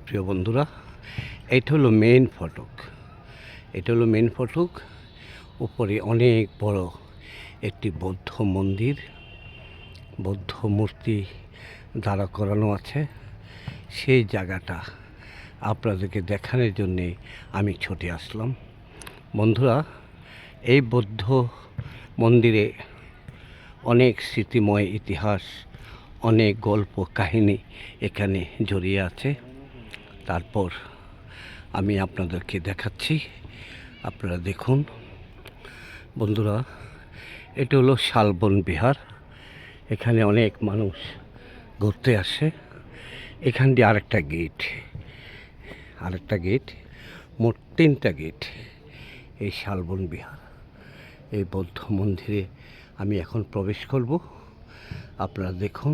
প্রিয় বন্ধুরা, এটা হলো মেইন ফটক। উপরে অনেক বড় একটি বৌদ্ধ মন্দির, বৌদ্ধ মূর্তি দাঁড়া করানো আছে। সেই জায়গাটা আপনাদেরকে দেখানোর জন্যে আমি ছুটে আসলাম। বন্ধুরা, এই বৌদ্ধ মন্দিরে অনেক স্মৃতিময় ইতিহাস, অনেক গল্প কাহিনী এখানে জড়িয়ে আছে। তারপর আমি আপনাদেরকে দেখাচ্ছি, আপনারা দেখুন। বন্ধুরা, এটা হলো শালবন বিহার। এখানে অনেক মানুষ ঘুরতে আসে। এখান দিয়ে আরেকটা গেট, মোট 3টা গেট এই শালবন বিহার। এই বৌদ্ধ মন্দিরে আমি এখন প্রবেশ করব, আপনারা দেখুন।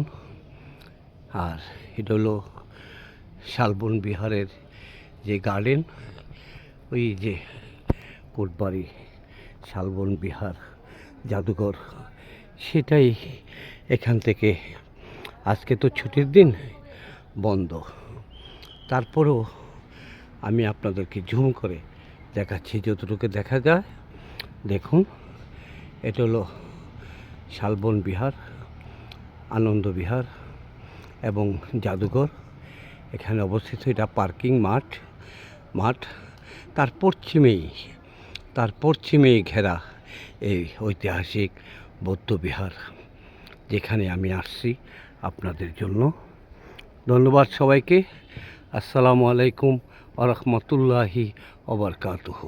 আর এটা হলো শালবন বিহারের যে গার্ডেন, ওই যে কোটবাড়ি শালবন বিহার জাদুঘর, সেটাই এখান থেকে। আজকে তো ছুটির দিন, বন্ধ। তারপরেও আমি আপনাদেরকে জুম করে দেখাচ্ছি যতটুকু দেখা যায়। দেখুন, এটা হলো শালবন বিহার, আনন্দ বিহার এবং জাদুঘর এখানে অবস্থিত। এটা পার্কিং মাঠ। তার পশ্চিমেই ঘেরা এই ঐতিহাসিক বৌদ্ধ বিহার, যেখানে আমি আসছি আপনাদের জন্য। ধন্যবাদ সবাইকে। আসসালামু আলাইকুম ওয়া রাহমাতুল্লাহি ওয়া বারাকাতুহু।